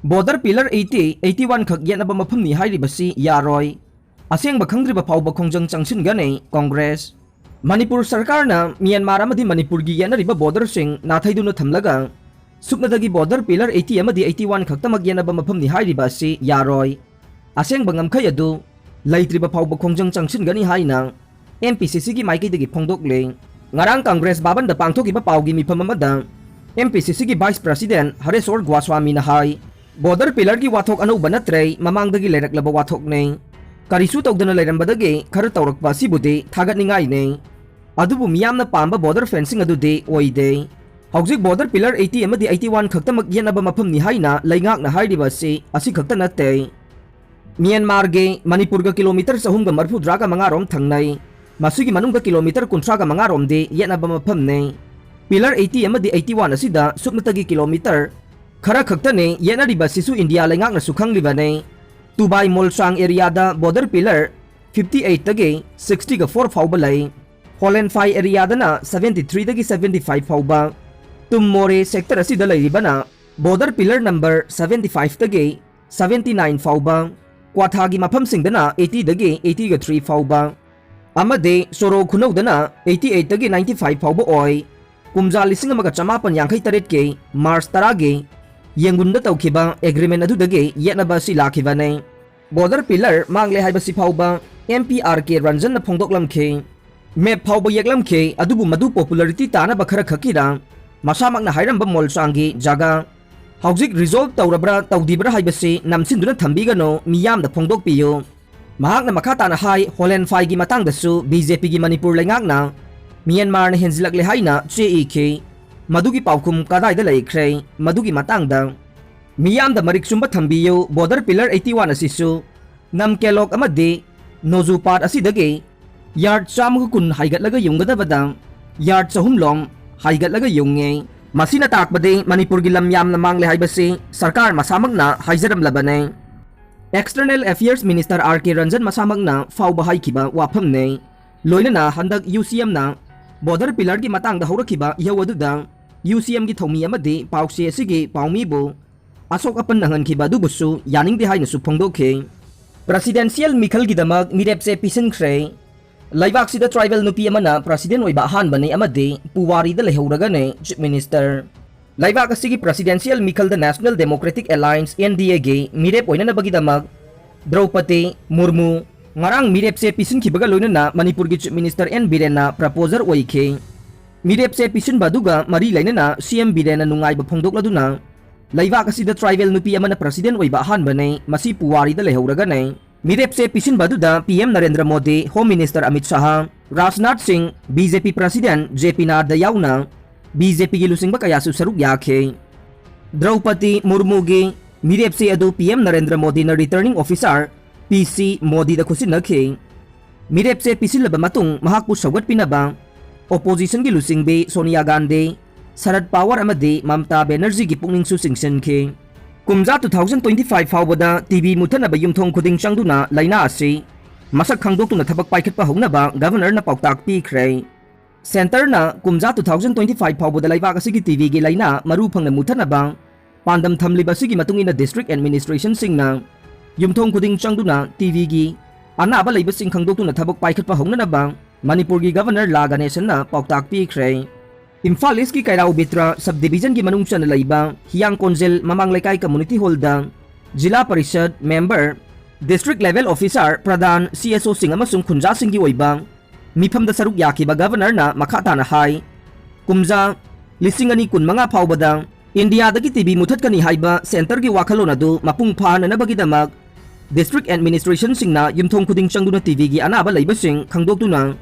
Border Pillar 80, 81 khak yenaba mafamni hairibasi yaroi. Asengba khangdriba phawba khongjang changsinggani Congress. Manipur Sarkar na Myanmar amadi Manipur gi yanariba border sing nathaiduna thamlaga suknadagi Border Pillar 80 amadi 81 khaktamag yanaba mafamni hairibasi yaroi. Asengba ngamkhai adu laitriba phawba khongjang changsinggani haina MPCC gi maikaidagi phongdokle. Ngarang Congress baban da pangthokiba pawgi mifam amada MPCC gi Vice President Hareswar Goswami na hai Border Pillar gi wathok anauba natre mamangdagi leiraklaba wathok ne karisu tawdana leirambadagi khara tawrakpa sibudi thagatningai ne adubu miyamna pamba border fencing adude oide hawjik Border Pillar 80 amadi 81 khaktamak yenaba mafamni haina leingakna hairiba si asi khakta natte Myanmar ge Manipur ga kilometer sahumga marfudra ga mangarom thangnai masugi manungga kilometer kuntra ga mangarom de yenaba mafamne Pillar 80 amadi 81 asida suknatagi kilometer khara khaktane yenariba sisu India leingakna sukhanglibane Tubai Molsang area da Border Pillar 58 tagi 60 ga 4 fawba lai Holland Phai area da na 73 tagi 75 fawba Tummore sector asida lairiba na Border Pillar number 75 tagi 79 fawba Kwathagi mafam sing da na 80 tagi 80 ga 3 fawba amade Soro Khunau da na 88 tagi 95 fawba oi Kumja lising amaga chamapan yangkai taret ke Mars tarage Yengunda tawkiba agreement adudagi yenaba si lakibane Border Pillar mangle haibasi phawba MPRK Ranjan na phongdoklamke map phawba yeklamke adubu madu popularity tana bakhara khakira masamak na hairamba molsangi jaga hawjik resolve tawrabra tawdibra haibasi namsinduna thambigano miyam da phongdokpiyo mahak na makata na hai Holland Phai gi matang dasu BJP gi Manipur leingakna Myanmar na henzilakle haina CEK Madugi paukum kadai da laikre madugi matangda miyam da marik sumba thambiyo Border Pillar 81 asisu namkelok amade nozu part asidage yard chamgu kun haigatlaga yunggadabada yard sahumlom haigatlaga yunge masina takbade Manipur gi lamyam na mangle haibase sarkar masamagna haijaram labane External Affairs Minister RK Ranjan masamagna fawba haikiba waphamne loinana handak UCM na Border Pillar gi matangda hawrakiba yawaduda UCM gi thomi amadi pause asigi paumi asok apan nangankiba dubusu yaningde haina su phongdokhe Presidential Mikhal gi damak mirepse pisinkhre laibak sida tribal nupi amana president oiba hanbani amadi puwari da lehoraga ne Chief Minister laibak asigi Presidential Mikhal the National Democratic Alliance NDA gi mirep oina nabagi damak Draupadi Murmu ngarang mirepse pisinkhibaga loinana Manipur gi Chief Minister N Birena proposer oikhe mirepse pisin baduga mari lainana CM Birena nungaiba phongdokladuna laibak asida tribal nupi amana president oiba hanbane masi puwari da lehoraga ne mirepse pisin baduda PM Narendra Modi Home Minister Amit Shah Rajnath Singh BJP President JP Nadda yauna BJP gi lusingba kayasu saruk yakhe Draupadi Murmu gi mirepse adu PM Narendra Modi na returning officer PC Modi da khusinakhe mirepse pisilaba matung mahakpu sagat pinaba opposition gi lusingbe Sonia Gandhi Sarad Pawar amadi Mamta Banerjee gi pungning su singsenke kumja 2025 fawbada TV muthanaba yumthong khuding changduna laina asi masak khangdoktuna thabak paikhatpa hongnaba governor na pautak pikhre center na kumja 2025 fawbada laibak asigi TV gi laina maru phangna muthanaba pandam thamliba sigi matungina district administration singna yumthong khuding changduna TV gi anaba leiba sing khangdoktuna thabak paikhatpa hongnaba Manipur gi Governor La Ganesan na pautak pikhre Imphal East ki Kairao Bitra subdivision gi manung chan laiba Hiyang Konjel Mamang Lekay Community Hall da Jila Parishad member district level officer Pradhan CSO Singh amasung Khunja Singh gi oiba mifam da saruk yakiba governor na makhata na hai kumja lisingani kun manga phawbada India dagi TV muthat kani haiba center gi wakhalona du mapung phana na bagi damak district administration singna yumthong khuding changduna TV gi anaba leiba sing khangdoktuna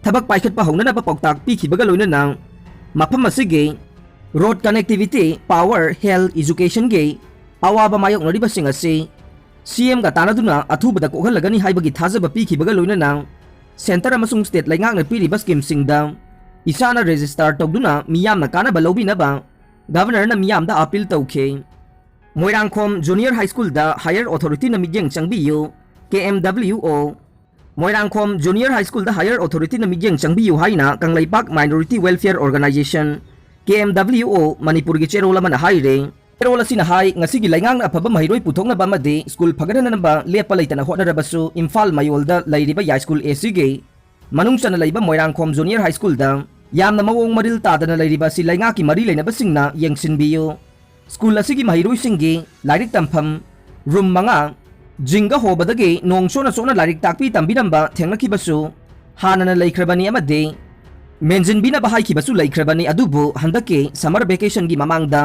thabak paikhat pa hongna na pautak pikhibaga loinana mafam asigi road connectivity power health education ge awaba mayok nariba sing asi CM ga tanaduna athubada kokhalagani haibagi thajaba pikhibaga loinana center amasung state laingak na piriba scheme singda isana register tawduna miyamna kanaba lobinaba governor na miyamda appeal tawkhe Moirangkhom Junior High School da higher authority na midyeng changbiyo KMWO Moirangkhom Junior High School da higher authority na midyeng changbiyo haina Kanglaipak Minority Welfare Organization KMWO Manipur gi chero laman haire ꯄꯦꯔꯣꯜ ꯑꯁꯤꯅ ꯍꯥꯏ ꯉꯁꯤꯒꯤ ꯂꯩꯉꯥꯛꯅ ꯑꯐꯕ ꯃꯍꯩꯔꯣꯏ ꯄꯨꯊꯣꯛꯅꯕ ꯑꯃꯗꯤ school ꯐꯒꯠꯍꯟꯅꯕ ꯂꯦꯞꯄ ꯂꯩꯇꯅ ꯍꯣꯠꯅꯔꯕꯁꯨ ꯏꯝꯐꯥꯜ ꯃꯌꯣꯜꯗ ꯂꯩꯔꯤꯕ ꯌꯥꯏꯁ꯭ꯀꯨꯜ ꯑꯦꯁꯤꯒꯤ ꯃꯅꯨꯡ ꯆꯟꯅ ꯂꯩꯕ ꯃꯣꯏꯔꯥꯡꯈꯣꯝ ꯖꯨꯅꯤꯌꯔ ꯍꯥꯏ ꯁ꯭ꯀꯨꯜꯗ ꯌꯥꯝꯅ ꯃꯑꯣꯡ ꯃꯔꯤꯜ ꯇꯥꯗꯅ ꯂꯩꯔꯤꯕ ꯑꯁꯤ ꯂꯩꯉꯥꯛꯀꯤ ꯃꯔꯤ ꯂꯩꯅꯕꯁꯤꯡꯅ ꯌꯦꯡꯁꯤꯟꯕꯤꯌꯨ꯫ ꯁ꯭ꯀꯨꯜ ꯑꯁꯤꯒꯤ ꯃꯍꯩꯔꯣꯏꯁꯤꯡꯒꯤ ꯂꯥꯏꯔꯤꯛ ꯇꯝꯐꯝ ꯔꯨꯝ 5 ꯖꯤꯡꯒ ꯍꯣꯕꯗꯒꯤ ꯅꯣꯡ ꯁꯣꯛꯅ ꯁꯣꯛꯅ ꯂꯥꯏꯔꯤꯛ ꯇꯥꯛꯄꯤ ꯇꯝꯕꯤꯔꯝꯕ ꯊꯦꯡꯅꯈꯤꯕꯁꯨ ꯍꯥꯟꯅꯅ ꯂꯩꯈ꯭ꯔꯕꯅꯤ ꯑꯃꯗꯤ ꯃꯦꯟꯖꯤꯟꯕꯤꯅꯕ ꯍꯥꯏꯈꯤꯕꯁꯨ ꯂꯩꯈ꯭ꯔꯕꯅꯤ, ꯑꯗꯨꯕꯨ ꯍꯟꯗꯛꯀꯤ ꯁꯝꯃꯔ ꯚꯦꯀꯦꯁꯟꯒꯤ ꯃꯃꯥꯡꯗ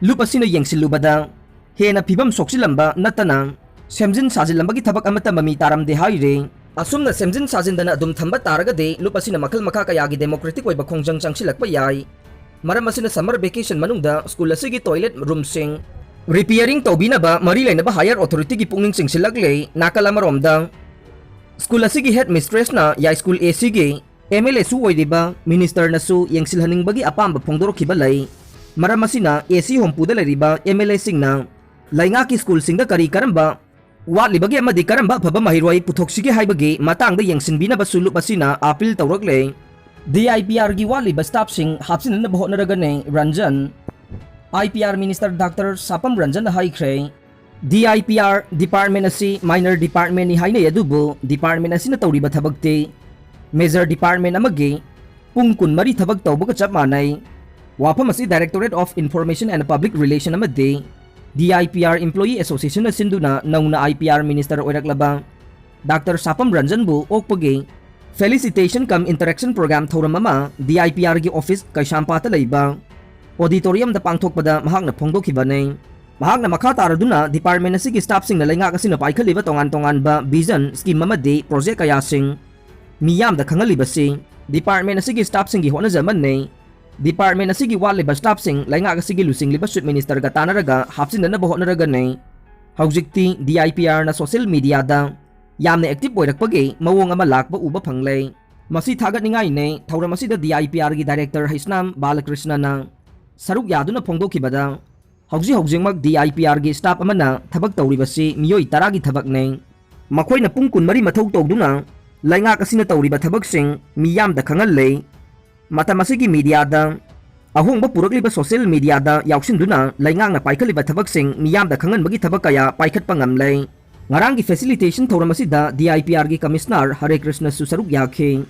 ꯂꯨꯞ ꯑꯁꯤꯅ ꯌꯦꯡꯁꯤꯜꯂꯨꯕꯗ ꯍꯦꯟꯅ ꯐꯤꯕꯝ ꯁꯣꯛꯆꯤꯜꯂꯝꯕ ꯅꯠꯇꯅ ꯁꯦꯝꯖꯤꯟ ꯁꯥꯖꯤꯜꯂꯝꯕꯒꯤ ꯊꯕꯛ ꯑꯃꯠꯇ ꯃꯃꯤ ꯇꯥꯔꯝꯗꯦ ꯍꯥꯏꯔꯤ꯫ ꯑꯁꯨꯝꯅ ꯁꯦꯝꯖꯤꯟ ꯁꯥꯖꯤꯟꯗꯅ ꯑꯗꯨꯝ ꯊꯝꯕ ꯇꯥꯔꯒꯗꯤ ꯂꯨꯞ ꯑꯁꯤꯅ ꯃꯈꯜ ꯃꯈꯥ ꯀꯌꯥꯒꯤ ꯗꯦꯃꯣꯀ꯭ꯔꯦꯇꯤꯛ ꯑꯣꯏꯕ ꯈꯣꯡꯖꯪ ꯆꯪꯁꯤꯜꯂꯛꯄ ꯌꯥꯏ꯫ ꯃꯔꯝ ꯑꯁꯤꯅ ꯁꯝꯃꯔ ꯚꯦꯀꯦꯁꯟ ꯃꯅꯨꯡꯗ ꯁ꯭ꯀꯨꯜ ꯑꯁꯤꯒꯤ ꯇꯣꯏꯂꯦꯠ ꯔꯨꯝꯁꯤꯡ ꯔꯤꯄꯤꯌꯔꯤꯡ ꯇꯧꯕꯤꯅꯕ ꯃꯔꯤ ꯂꯩꯅꯕ ꯍꯥꯌꯔ ꯑꯣꯊꯣꯔꯤꯇꯤꯒꯤ ꯄꯨꯛꯅꯤꯡ ꯆꯤꯡꯁꯤꯜꯂꯛꯂꯤ꯫ ꯅꯥꯀꯜ ꯑꯃꯔꯣꯝꯗ ꯁ꯭ꯀꯨꯜ ꯑꯁꯤꯒꯤ ꯍꯦꯗ ꯃꯤꯁꯇ꯭ꯔꯦꯁꯅ ꯌꯥꯏꯁ꯭ꯀꯨꯜ ꯑꯦꯁꯤꯒꯤ MLAꯁꯨ ꯑꯣꯏꯔꯤꯕ ꯃꯤꯅꯤꯁꯇꯔꯅꯁꯨ ꯌꯦꯡꯁꯤꯜꯍꯟꯅꯤꯡꯕꯒꯤ ꯑꯄꯥꯝꯕ ꯐꯣꯡꯗꯣꯔꯛꯈꯤꯕ ꯂꯩ꯫ ꯃꯔꯝ ꯑꯁꯤꯅ ꯑꯦꯁꯤ ꯍꯣꯝꯄꯨꯗ ꯂꯩꯔꯤꯕ MLAꯁꯤꯡꯅ ꯂꯩꯉꯥꯛꯀꯤ ꯁ꯭ꯀꯨꯜꯁꯤꯡꯗ ꯀꯔꯤ ꯀꯔꯝꯕ ꯋꯥꯠꯂꯤꯕꯒꯦ ꯑꯃꯗꯤ ꯀꯔꯝꯕ ꯑꯐꯕ ꯃꯍꯩꯔꯣꯏ ꯄꯨꯊꯣꯛꯁꯤꯒꯦ ꯍꯥꯏꯕꯒꯤ ꯃꯇꯥꯡꯗ ꯌꯦꯡꯁꯤꯟꯕꯤꯅꯕꯁꯨ ꯂꯨꯞ ꯑꯁꯤꯅ ꯑꯄꯤꯜ ꯇꯧꯔꯛꯂꯦ꯫ DIPRꯒꯤ ꯋꯥꯠꯂꯤꯕ ꯁ꯭ꯇꯥꯐꯁꯤꯡ ꯍꯥꯞꯆꯤꯟꯅꯅꯕ ꯍꯣꯠꯅꯔꯒꯅꯤ ꯔꯟꯖꯟ꯫ IPR ꯃꯤꯅꯤꯁꯇꯔ ꯗꯥꯛꯇꯔ ꯁꯥꯄꯝ ꯔꯟꯖꯟꯅ ꯍꯥꯏꯈ꯭ꯔꯦ DIPR ꯗꯤꯄꯥꯔꯠꯃꯦꯟ ꯑꯁꯤ ꯃꯥꯏꯅꯔ ꯗꯤꯄꯥꯔꯠꯃꯦꯟꯅꯤ ꯍꯥꯏꯅꯩ, ꯑꯗꯨꯕꯨ ꯗꯤꯄꯥꯔꯠꯃꯦꯟ ꯑꯁꯤꯅ ꯇꯧꯔꯤꯕ ꯊꯕꯛꯇꯤ ꯃꯦꯖꯔ ꯗꯤꯄꯥꯔꯠꯃꯦꯟ ꯑꯃꯒꯤ ꯄꯨꯡ 24 ꯊꯕꯛ ꯇꯧꯕꯒ ꯆꯞ ꯃꯥꯟꯅꯩ꯫ ꯋꯥꯐꯝ ꯑꯁꯤ directorate of information and public relation ꯑꯃꯗꯤ DIPR ꯏꯝꯄ꯭ꯂꯣꯌꯤ ꯑꯦꯁꯣꯁꯤꯌꯦꯁꯟꯅ ꯁꯤꯟꯗꯨꯅ ꯅꯧꯅ IPR ꯃꯤꯅꯤꯁꯇꯔ ꯑꯣꯏꯔꯛꯂꯕ ꯗꯥꯛꯇꯔ ꯁꯥꯄꯝ ꯔꯟꯖꯟꯕꯨ ꯑꯣꯛꯄꯒꯤ ꯐꯦꯂꯤꯁꯤꯇꯦꯁꯟ ꯀꯝ ꯏꯟꯇꯔꯦꯛꯁꯟ ꯄ꯭ꯔꯣꯒ꯭ꯔꯥꯝ ꯊꯧꯔꯝ ꯑꯃ DIPRꯒꯤ ꯑꯣꯐꯤꯁ ꯀꯩꯁꯥꯝꯄꯥꯠꯇ ꯂꯩꯕ ꯑꯣꯗꯤꯇꯣꯔꯤꯌꯝꯗ ꯄꯥꯡꯊꯣꯛꯄꯗ ꯃꯍꯥꯛꯅ ꯐꯣꯡꯗꯣꯛꯈꯤꯕꯅꯤ꯫ ꯃꯍꯥꯛꯅ ꯃꯈꯥ ꯇꯥꯔꯗꯨꯅ ꯗꯤꯄꯥꯔꯠꯃꯦꯟ ꯑꯁꯤꯒꯤ ꯁ꯭ꯇꯥꯐꯁꯤꯡꯅ ꯂꯩꯉꯥꯛ ꯑꯁꯤꯅ ꯄꯥꯏꯈꯠꯂꯤꯕ ꯇꯣꯉꯥꯟ ꯇꯣꯉꯥꯟꯕ ꯚꯤꯖꯟ, ꯁ꯭ꯀꯤꯝ ꯑꯃꯗꯤ ꯄ꯭ꯔꯣꯖꯦꯛ ꯀꯌꯥꯁꯤꯡ ꯃꯤꯌꯥꯝꯗ ꯈꯪꯍꯜꯂꯤꯕꯁꯤ ꯗꯤꯄꯥꯔꯠꯃꯦꯟ ꯑꯁꯤꯒꯤ ꯁ꯭ꯇꯥꯐꯁꯤꯡꯒꯤ ꯍꯣꯠꯅꯖꯃꯟꯅꯤ꯫ ꯗꯤꯄꯥꯔꯠꯃꯦꯟ ꯑꯁꯤꯒꯤ ꯋꯥꯠꯂꯤꯕ ꯁ꯭ꯇꯥꯐꯁꯤꯡ ꯂꯩꯉꯥꯛ ꯑꯁꯤꯒꯤ ꯂꯨꯆꯤꯡꯂꯤꯕ ꯆꯤꯐ ꯃꯤꯅꯤꯁꯇꯔꯒ ꯇꯥꯟꯅꯔꯒ ꯍꯥꯞꯆꯤꯟꯅꯅꯕ ꯍꯣꯠꯅꯔꯒꯅꯤ꯫ ꯍꯧꯖꯤꯛꯇꯤ DIPRꯅ ꯁꯣꯁꯤꯌꯦꯜ ꯃꯤꯗꯤꯌꯥꯗ ꯌꯥꯝꯅ ꯑꯦꯛꯇꯤꯚ ꯑꯣꯏꯔꯛꯄꯒꯤ ꯃꯑꯣꯡ ꯑꯃ ꯂꯥꯛꯄ ꯎꯕ ꯐꯪꯂꯦ꯫ ꯃꯁꯤ ꯊꯥꯒꯠꯅꯤꯡꯉꯥꯏꯅꯤ꯫ ꯊꯧꯔꯝ ꯑꯁꯤꯗ DIPRꯒꯤ ꯗꯥꯏꯔꯦꯛꯇꯔ ꯍꯩꯁꯅꯥꯝ ꯕꯥꯂꯀ꯭ꯔꯤꯁꯅꯅ ꯁꯔꯨꯛ ꯌꯥꯗꯨꯅ ꯐꯣꯡꯗꯣꯛꯈꯤꯕꯗ ꯍꯧꯖꯤꯛꯃꯛ DIPRꯒꯤ ꯁ꯭ꯇꯥꯐ ꯑꯃꯅ ꯊꯕꯛ ꯇꯧꯔꯤꯕꯁꯤ ꯃꯤꯑꯣꯏ 10ꯒꯤ ꯊꯕꯛꯅꯤ꯫ ꯃꯈꯣꯏꯅ ꯄꯨꯡ 24 ꯃꯊꯧ ꯇꯧꯗꯨꯅ ꯂꯩꯉꯥꯛ ꯑꯁꯤꯅ ꯇꯧꯔꯤꯕ ꯊꯕꯛꯁꯤꯡ ꯃꯤꯌꯥꯝꯗ ꯈꯪꯍꯜꯂꯤ꯫ ꯃꯇꯝ ꯑꯁꯤꯒꯤ ꯃꯤꯗꯤꯌꯥꯗ ꯑꯍꯣꯡꯕ ꯄꯨꯔꯛꯂꯤꯕ ꯁꯣꯁꯤꯌꯦꯜ ꯃꯤꯗꯤꯌꯥꯗ ꯌꯥꯎꯁꯤꯟꯗꯨꯅ ꯂꯩꯉꯥꯛꯅ ꯄꯥꯏꯈꯠꯂꯤꯕ ꯊꯕꯛꯁꯤꯡ ꯃꯤꯌꯥꯝꯗ ꯈꯪꯍꯟꯕꯒꯤ ꯊꯕꯛ ꯀꯌꯥ ꯄꯥꯏꯈꯠꯄ ꯉꯝꯂꯦ꯫ ꯉꯔꯥꯡꯒꯤ ꯐꯦꯁꯤꯂꯤꯇꯦꯁꯟ ꯊꯧꯔꯝ ꯑꯁꯤꯗ DIPRꯒꯤ ꯀꯃꯤꯁꯅꯔ ꯍꯔꯦ ꯀ꯭ꯔꯤꯁꯅꯁꯨ ꯁꯔꯨꯛ ꯌꯥꯈꯤ꯫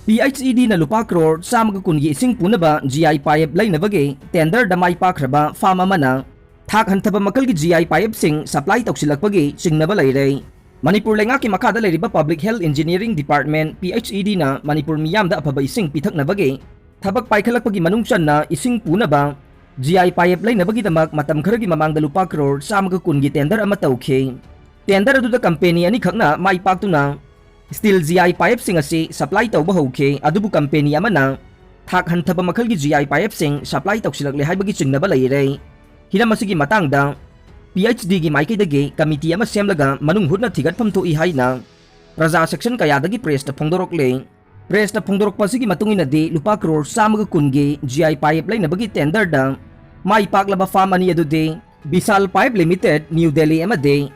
PHEDꯅ ꯂꯨꯄꯥ ꯀ꯭ꯔꯣꯔ 110ꯒꯤ ꯏꯁꯤꯡ ꯄꯨꯅꯕ GI ꯄꯥꯏꯞ ꯂꯩꯅꯕꯒꯤ ꯇꯦꯟꯗꯔꯗ ꯃꯥꯏ ꯄꯥꯛꯈ꯭ꯔꯕ ꯐꯥꯔꯝ ꯑꯃꯅ ꯊꯥꯛ ꯍꯟꯊꯕ ꯃꯈꯜꯒꯤ GI ꯄꯥꯏꯞꯁꯤꯡ ꯁꯄ꯭ꯂꯥꯏ ꯇꯧꯁꯤꯜꯂꯛꯄꯒꯤ ꯆꯤꯡꯅꯕ ꯂꯩꯔꯦ꯫ ꯃꯅꯤꯄꯨꯔ ꯂꯩꯉꯥꯛꯀꯤ ꯃꯈꯥꯗ ꯂꯩꯔꯤꯕ ꯄꯕ꯭ꯂꯤꯛ ꯍꯦꯜꯊ ꯏꯟꯖꯤꯅꯤꯌꯔꯤꯡ ꯗꯤꯄꯥꯔꯠꯃꯦꯟ PHEDꯅ ꯃꯅꯤꯄꯨꯔ ꯃꯤꯌꯥꯝꯗ ꯑꯐꯕ ꯏꯁꯤꯡ ꯄꯤꯊꯛꯅꯕꯒꯤ ꯊꯕꯛ ꯄꯥꯏꯈꯠꯂꯛꯄꯒꯤ ꯃꯅꯨꯡ ꯆꯟꯅ ꯏꯁꯤꯡ ꯄꯨꯅꯕ GI ꯄꯥꯏꯞ ꯂꯩꯅꯕꯒꯤꯗꯃꯛ ꯃꯇꯝ ꯈꯔꯒꯤ ꯃꯃꯥꯡꯗ ꯂꯨꯄꯥ ꯀ꯭ꯔꯣꯔ 110ꯒꯤ ꯇꯦꯟꯗꯔ ꯑꯃ ꯇꯧꯈꯤ꯫ ꯇꯦꯟꯗꯔ ꯑꯗꯨꯗ ꯀꯝꯄꯦꯅꯤ ꯑꯅꯤꯈꯛꯅ ꯃꯥꯏ ꯄꯥꯛꯇꯨꯅ ꯁ꯭ꯇꯤꯜ GI ꯄꯥꯏꯞꯁꯤꯡ ꯑꯁꯤ ꯁꯄ꯭ꯂꯥꯏ ꯇꯧꯕ ꯍꯧꯈꯤ, ꯑꯗꯨꯕꯨ ꯀꯝꯄꯦꯅꯤ ꯑꯃꯅ ꯊꯥꯛ ꯍꯟꯊꯕ ꯃꯈꯜꯒꯤ GI ꯄꯥꯏꯞꯁꯤꯡ ꯁꯄ꯭ꯂꯥꯏ ꯇꯧꯁꯤꯜꯂꯛꯂꯦ ꯍꯥꯏꯕꯒꯤ ꯆꯤꯡꯅꯕ ꯂꯩꯔꯦ꯫ ꯍꯤꯔꯝ ꯑꯁꯤꯒꯤ ꯃꯇꯥꯡꯗ PHDꯒꯤ ꯃꯥꯏꯀꯩꯗꯒꯤ ꯀꯃꯤꯇꯤ ꯑꯃ ꯁꯦꯝꯂꯒ ꯃꯅꯨꯡ ꯍꯨꯠꯅ ꯊꯤꯒꯠꯐꯝ ꯊꯣꯛꯏ ꯍꯥꯏꯅ ꯄ꯭ꯔꯖꯥ ꯁꯦꯛꯁꯟ ꯀꯌꯥꯗꯒꯤ ꯄ꯭ꯔꯦꯁꯇ ꯐꯣꯡꯗꯣꯔꯛꯂꯤ꯫ ꯄ꯭ꯔꯦꯁꯇ ꯐꯣꯡꯗꯣꯔꯛꯄ ꯑꯁꯤꯒꯤ ꯃꯇꯨꯡꯏꯟꯅꯗꯤ ꯂꯨꯄꯥ ꯀ꯭ꯔꯣꯔ 110ꯒꯤ GI ꯄꯥꯏꯞ ꯂꯩꯅꯕꯒꯤ ꯇꯦꯟꯗꯔꯗ ꯃꯥꯏ ꯄꯥꯛꯂꯕ ꯐꯥꯔꯝ ꯑꯅꯤ ꯑꯗꯨꯗꯤ Bishal pipe limited new Delhi ꯑꯃꯗꯤ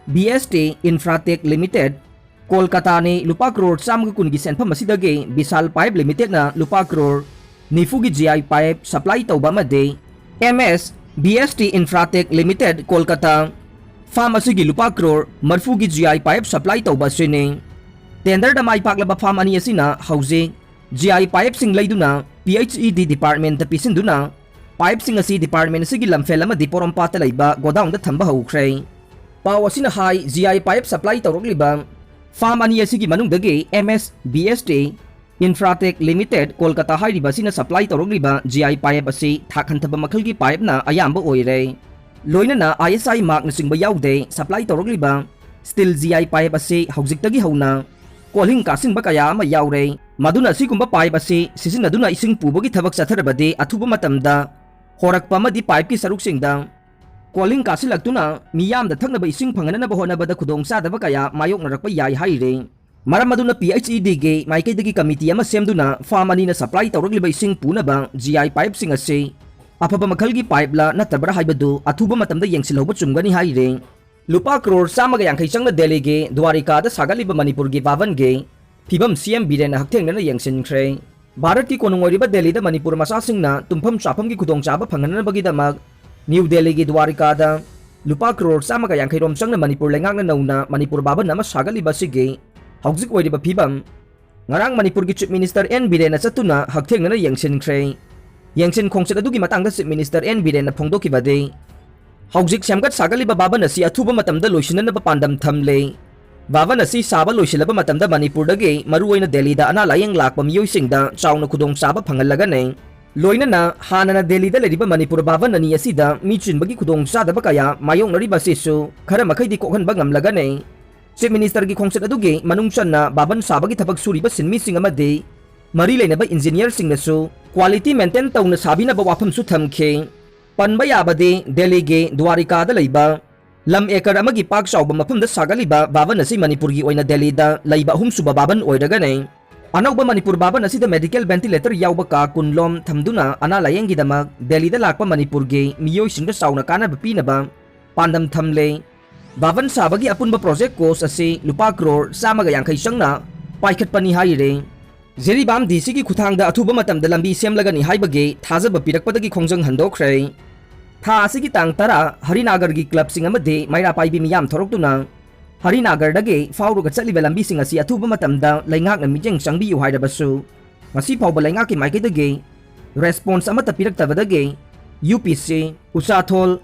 BST ꯏꯟꯐ꯭ꯔꯥꯇꯦꯛ ꯂꯤꯃꯤꯇꯦꯗ ꯀꯣꯜꯀꯇꯥꯅꯤ꯫ ꯂꯨꯄꯥ ꯀ꯭ꯔꯣꯔ 110ꯒꯤ ꯁꯦꯟꯐꯝ ꯑꯁꯤꯗꯒꯤ ꯕꯤꯁꯥꯜ ꯄꯥꯏꯞ ꯂꯤꯃꯤꯇꯦꯗꯅ ꯂꯨꯄꯥ ꯀ꯭ꯔꯣꯔ 90ꯒꯤ GI ꯄꯥꯏꯞ ꯁꯄ꯭ꯂꯥꯏ ꯇꯧꯕ ꯑꯃꯗꯤ BST Infratech Limited Kolkata farm ꯑꯁꯤꯒꯤ ꯂꯨꯄꯥ ꯀ꯭ꯔꯣꯔ 30ꯒꯤ GI ꯄꯥꯏꯞ ꯁꯄ꯭ꯂꯥꯏ ꯇꯧꯕ ꯑꯁꯤꯅꯤ꯫ ꯇꯦꯟꯗꯔꯗ ꯃꯥꯏ ꯄꯥꯛꯂꯕ ꯐꯥꯔꯝ ꯑꯅꯤ ꯑꯁꯤꯅ ꯍꯧꯖꯤꯛ GI ꯄꯥꯏꯞꯁꯤꯡ ꯂꯩꯗꯨꯅ PHED ꯗꯤꯄꯥꯔꯠꯃꯦꯟꯇ ꯄꯤꯁꯤꯟꯗꯨꯅ ꯄꯥꯏꯞꯁꯤꯡ ꯑꯁꯤ ꯗꯤꯄꯥꯔꯠꯃꯦꯟ ꯑꯁꯤꯒꯤ ꯂꯝꯐꯦꯜ ꯑꯃꯗꯤ ꯄꯣꯔꯣꯝꯄꯥꯠꯇ ꯂꯩꯕ ꯒꯣꯗꯥꯎꯟꯗ ꯊꯝꯕ ꯍꯧꯈ꯭ꯔꯦ꯫ ꯄꯥꯎ ꯑꯁꯤꯅ ꯍꯥꯏ GI ꯄꯥꯏꯞ ꯁꯄ꯭ꯂꯥꯏ ꯇꯧꯔꯛꯂꯤꯕ ꯐꯥꯔꯝ ꯑꯅꯤ ꯑꯁꯤꯒꯤ ꯃꯅꯨꯡꯗꯒꯤ BST Infratech Limited ꯀꯣꯜꯀꯇꯥ ꯍꯥꯏꯔꯤꯕ ꯑꯁꯤꯅ ꯁꯄ꯭ꯂꯥꯏ ꯇꯧꯔꯛꯂꯤꯕ GI ꯄꯥꯏꯞ ꯑꯁꯤ ꯊꯥꯛ ꯍꯟꯊꯕ ꯃꯈꯜꯒꯤ ꯄꯥꯏꯞꯅ ꯑꯌꯥꯝꯕ ꯑꯣꯏꯔꯦ꯫ ꯂꯣꯏꯅꯅ ISI ꯃꯥꯔꯛꯅꯆꯤꯡꯕ ꯌꯥꯎꯗꯦ꯫ ꯁꯄ꯭ꯂꯥꯏ ꯇꯧꯔꯛꯂꯤꯕ ꯁ꯭ꯇꯤꯜ GI ꯄꯥꯏꯞ ꯑꯁꯤ ꯍꯧꯖꯤꯛꯇꯒꯤ ꯍꯧꯅ ꯀꯣꯜꯍꯤꯡ ꯀꯥꯁꯤꯟꯕ ꯀꯌꯥ ꯑꯃ ꯌꯥꯎꯔꯦ, ꯃꯗꯨꯅ ꯑꯁꯤꯒꯨꯝꯕ ꯄꯥꯏꯞ ꯑꯁꯤ ꯁꯤꯖꯤꯟꯅꯗꯨꯅ ꯏꯁꯤꯡ ꯄꯨꯕꯒꯤ ꯊꯕꯛ ꯆꯠꯊꯔꯕꯗꯤ ꯑꯊꯨꯕ ꯃꯇꯝꯗ ꯍꯣꯔꯛꯄ ꯑꯃꯗꯤ ꯄꯥꯏꯞꯀꯤ ꯁꯔꯨꯛꯁꯤꯡꯗ ꯀꯣꯜꯍꯤꯡ ꯀꯥꯁꯤꯜꯂꯛꯇꯨꯅ ꯃꯤꯌꯥꯝꯗ ꯊꯛꯅꯕ ꯏꯁꯤꯡ ꯐꯪꯍꯟꯅꯕ ꯍꯣꯠꯅꯕꯗ ꯈꯨꯗꯣꯡꯆꯥꯗꯕ ꯀꯌꯥ ꯃꯥꯌꯣꯛꯅꯔꯛꯄ ꯌꯥꯏ ꯍꯥꯏꯔꯤ꯫ ꯃꯔꯝ ꯑꯗꯨꯅ PHEDꯒꯤ ꯃꯥꯏꯀꯩꯗꯒꯤ ꯀꯃꯤꯇꯤ ꯑꯃ ꯁꯦꯝꯗꯨꯅ ꯐꯥꯔꯝ ꯑꯅꯤꯅ ꯁꯄ꯭ꯂꯥꯏ ꯇꯧꯔꯛꯂꯤꯕ ꯏꯁꯤꯡ ꯄꯨꯅꯕ GI ꯄꯥꯏꯞꯁꯤꯡ ꯑꯁꯤ ꯑꯐꯕ ꯃꯈꯜꯒꯤ ꯄꯥꯏꯞꯂ ꯅꯠꯇꯕ꯭ꯔꯥ ꯍꯥꯏꯕꯗꯨ ꯑꯊꯨꯕ ꯃꯇꯝꯗ ꯌꯦꯡꯁꯤꯜꯍꯧꯕ ꯆꯨꯝꯒꯅꯤ ꯍꯥꯏꯔꯤ꯫ ꯂꯨꯄꯥ ꯀ꯭ꯔꯣꯔ 150 ꯆꯪꯅ ꯗꯦꯜꯂꯤꯒꯤ ꯗ꯭ꯋꯥꯔꯤꯀꯥꯗ ꯁꯥꯒꯠꯂꯤꯕ ꯃꯅꯤꯄꯨꯔꯒꯤ ꯚꯥꯕꯟꯒꯤ ꯐꯤꯕꯝ CM ꯕꯤꯔꯦꯟꯅ ꯍꯛꯊꯦꯡꯅꯅ ꯌꯦꯡꯁꯤꯟꯈ꯭ꯔꯦ꯫ ꯚꯥꯔꯠꯀꯤ ꯀꯣꯅꯨꯡ ꯑꯣꯏꯔꯤꯕ ꯗꯦꯜꯂꯤꯗ ꯃꯅꯤꯄꯨꯔ ꯃꯆꯥꯁꯤꯡꯅ ꯇꯨꯝꯐꯝ ꯆꯥꯐꯝꯒꯤ ꯈꯨꯗꯣꯡꯆꯥꯕ ꯐꯪꯍꯟꯅꯕꯒꯤꯗꯃꯛ New Delhi gi Dwarikada lupa crore samaga yangkhairom changna Manipur lengakna nauna Manipur baban nama sagaliba sige hauzik oiriba phibam ngarang Manipur gi Chief Minister N Biren chatuna hakthengna yengsinkhre yengsin khongchat adugi matangda Chief Minister N Biren phongdokibade hauzik semgat sagaliba baban asi athuba matamda loisinanaba pandam thamle baban asi saba loisilaba matamda Manipur dagi maruoina Delhi da ana layeng lakpa miyoisingda chawna khudong saba phangallaga ne loinana hanana Delhi da leriba Manipur baban ani asida michin bagi khudong sadaba kaya mayong nariba sisu khara makhaidi kokhanba ngamlaga ne Chief Minister gi khongchat adugi manungchanna baban sabagi thabak suriba sinmi sing amade mari leinaba engineer singnasu quality maintain tawna sabinaba wafam su thamkhe panba yabade Delhi ge Dwarika da leiba lam ekar amagi pak chawba mafamda sagaliba baban asi Manipur gi oina Delhi da leiba humsuba baban oiraga ne anauba Manipur baban asi da medical ventilator yawba ka kunlom thamduna ana layengi damak Delhi da lakpa Manipur ge miyoi singda sauna kana bapinaba pandam thamle baban sabagi apunba project cost asi lupa crore samaga yangkhai changna paikhat pani haire Jeribam DC gi khuthangda athuba matamda lambi semlagani haibage thajaba pirakpadagi khongjang handokhrei tha asigi tang tara Harinagar gi club sing amade maira paibi miyam thoroktuna Harinagar dage fauruga chaliba lambi sing asi athuba matamda laingak na mijeng changbi yu hairabasu masi phauba laingak ki maike dage response amata piraktabadage UPC Usathol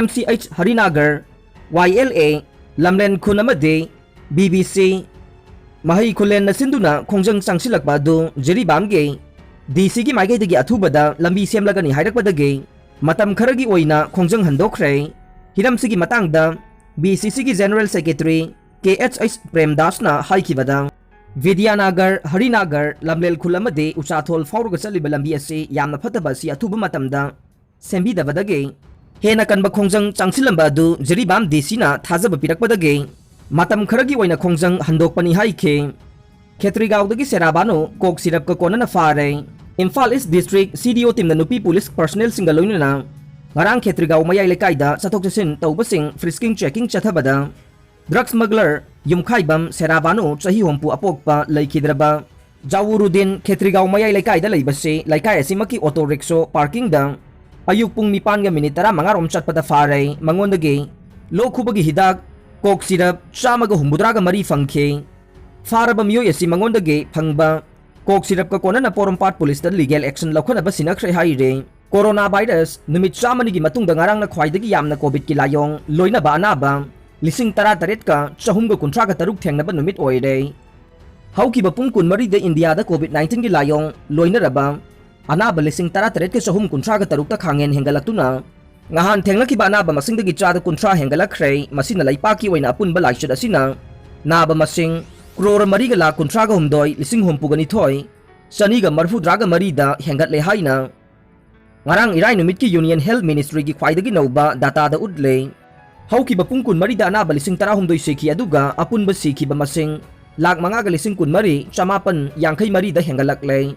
MCH Harinagar YLA Lamlen khun amade BBC Mahai Kulen na sinduna khongjang changsilakba du Jeribam ge DC gi maike dagi athubada lambi semlagani hairakpadage matam kharagi oina khongjang handokhrei hiramsigi matangda BCC gi General Secretary KHS Premdas na haikibada Vidyanagar Harinagar Lamlel khulamade Uchathol fauruga chaliba lambi ase yamna phataba si athuba matamda sembidabadage hena kanba khongjang changsilamba du Jeribam DC na thajaba pirakpadage matam kharagi oina khongjang handokpani haikhe Khetrigaudagi Serabano kok sirap ka kona na fare Imphal East District CDO team na nupi police personnel singa loinana ngarang Khetrigaw mayay lekaida sathok chasin tawbasing frisking checking chathabada drug smuggler yumkhaibam Serabano chahi hompu apokpa laikhidraba Jawurudin Khetrigaw mayay lekaida leibase laikai asimaki auto rickshaw parking da ayuk pung 9 minitara mangarom chatpada fare mangondagi lokhubagi hidak kok sirap chamaga humbudraga mari fangkhe faraba miyoy asi mangondagi phangba kok sirap ka kona na Porompat police da legal action lakhona ba sinakhre haire coronavirus numit chamani gi matungda ngarang na khwaidagi yamna covid ki layong loina ba anaba lising tara taret ka chahum ga kuntra ka taruk thengna ba numit oire hauki ba pung kun mari de India da covid 19 gi layong loina raba anaba lising tara taret ka chahum kuntra ka taruk ta khangen hengalatuna ngahan thengla ki ba anaba masing dagi cha da kuntra hengalakhrei masina laipaki oina apun ba laishad asina naba masing crore mari ga la kuntra ga humdoi lising hompu gani thoi sani ga marfu draga mari da hengat le haina ngarang irai numit ki Union Health Ministry gi khwaidagi nauba data da udle hauki ba pungkun mari da na balising tara humdoi seki aduga apun ba seki ba masing lak manga ga lising kun mari chamapan yangkhai mari da hengalak le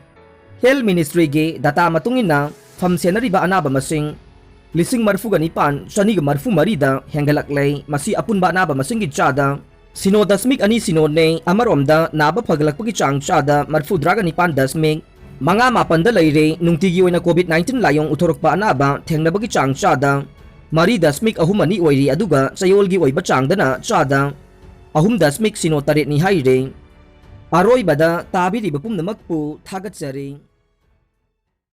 Health Ministry gi data matungin na pham senari ba ana ba masing lising marfu gani pan sani ga marfu mari da hengalak le masi apun ba na ba masing gi chada Sino dasmik ani sino ne amaromda naba paglakpagi chang chada marfu draga ni pan dasmik mga mapanda layre nungtigi oina COVID-19 layong utorokpa anaba thengnabagi chang chada mari dasmik ahum ani oiri aduga sayolgi oiba changdana chada ahum dasmik sino taret ni haire aroy bada tabiri bapum namakpu thagat sari